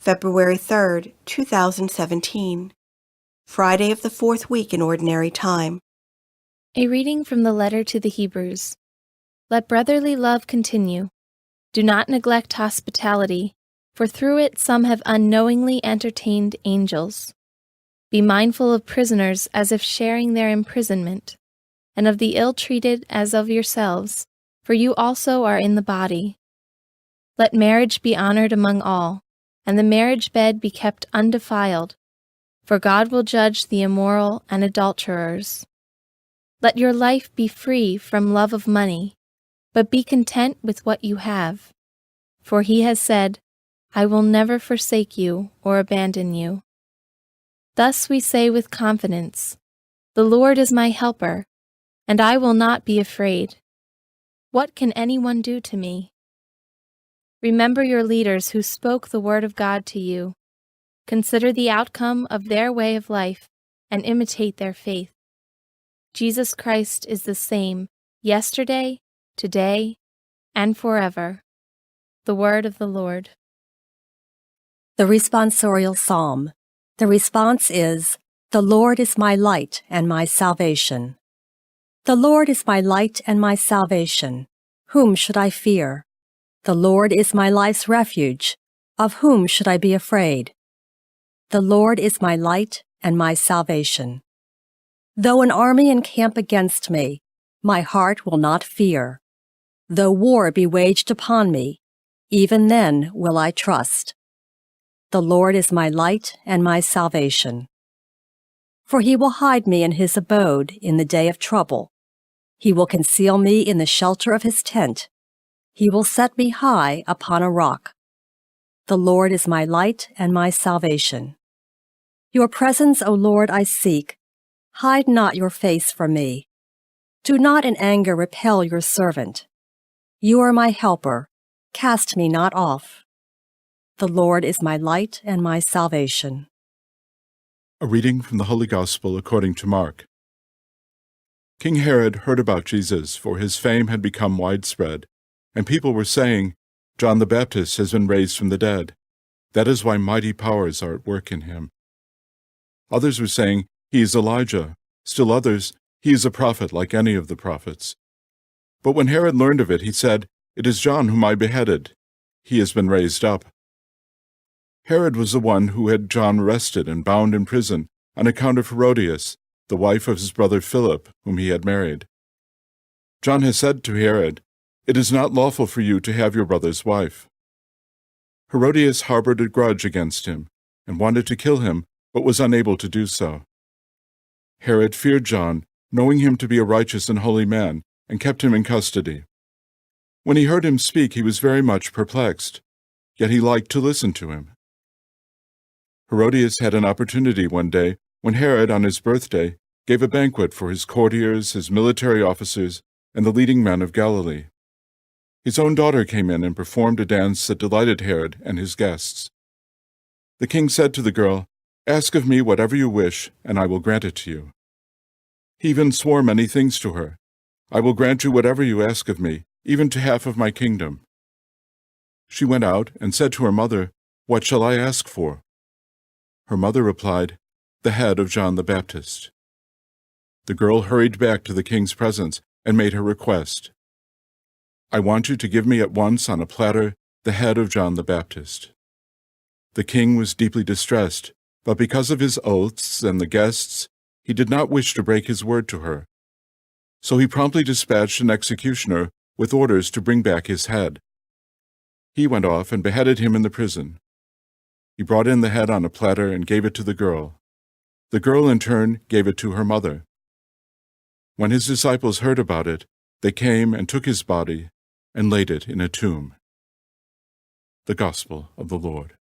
February 3rd, 2017, Friday of the fourth week in Ordinary Time. A reading from the letter to the Hebrews. Let brotherly love continue. Do not neglect hospitality, for through it some have unknowingly entertained angels. Be mindful of prisoners as if sharing their imprisonment, and of the ill-treated as of yourselves, for you also are in the body. Let marriage be honored among all, and the marriage bed be kept undefiled, for God will judge the immoral and adulterers. Let your life be free from love of money, but be content with what you have. For he has said, I will never forsake you or abandon you. Thus we say with confidence, the Lord is my helper, and I will not be afraid. What can anyone do to me? Remember your leaders who spoke the word of God to you. Consider the outcome of their way of life and imitate their faith. Jesus Christ is the same yesterday, today, and forever. The word of the Lord. The responsorial psalm. The response is, The Lord is my light and my salvation. The Lord is my light and my salvation. Whom should I fear? The Lord is my life's refuge. Of whom should I be afraid? The Lord is my light and my salvation. Though an army encamp against me, my heart will not fear. Though war be waged upon me, even then will I trust. The Lord is my light and my salvation. For he will hide me in his abode in the day of trouble. He will conceal me in the shelter of his tent. He will set me high upon a rock. The Lord is my light and my salvation. Your presence, O Lord, I seek. Hide not your face from me. Do not in anger repel your servant. You are my helper. Cast me not off. The Lord is my light and my salvation. A reading from the Holy Gospel according to Mark. King Herod heard about Jesus, for his fame had become widespread, and people were saying, John the Baptist has been raised from the dead. That is why mighty powers are at work in him. Others were saying, he is Elijah. Still others, he is a prophet like any of the prophets. But when Herod learned of it, he said, It is John whom I beheaded. He has been raised up. Herod was the one who had John arrested and bound in prison on account of Herodias, the wife of his brother Philip, whom he had married. John has said to Herod, It is not lawful for you to have your brother's wife. Herodias harbored a grudge against him and wanted to kill him, but was unable to do so. Herod feared John, knowing him to be a righteous and holy man, and kept him in custody. When he heard him speak, he was very much perplexed, yet he liked to listen to him. Herodias had an opportunity one day when Herod, on his birthday, gave a banquet for his courtiers, his military officers, and the leading men of Galilee. His own daughter came in and performed a dance that delighted Herod and his guests. The king said to the girl, Ask of me whatever you wish, and I will grant it to you. He even swore many things to her. I will grant you whatever you ask of me, even to half of my kingdom. She went out and said to her mother, What shall I ask for? Her mother replied, The head of John the Baptist. The girl hurried back to the king's presence and made her request. I want you to give me at once on a platter the head of John the Baptist. The king was deeply distressed, but because of his oaths and the guests, he did not wish to break his word to her. So he promptly dispatched an executioner with orders to bring back his head. He went off and beheaded him in the prison. He brought in the head on a platter and gave it to the girl. The girl, in turn, gave it to her mother. When his disciples heard about it, they came and took his body and laid it in a tomb. The Gospel of the Lord.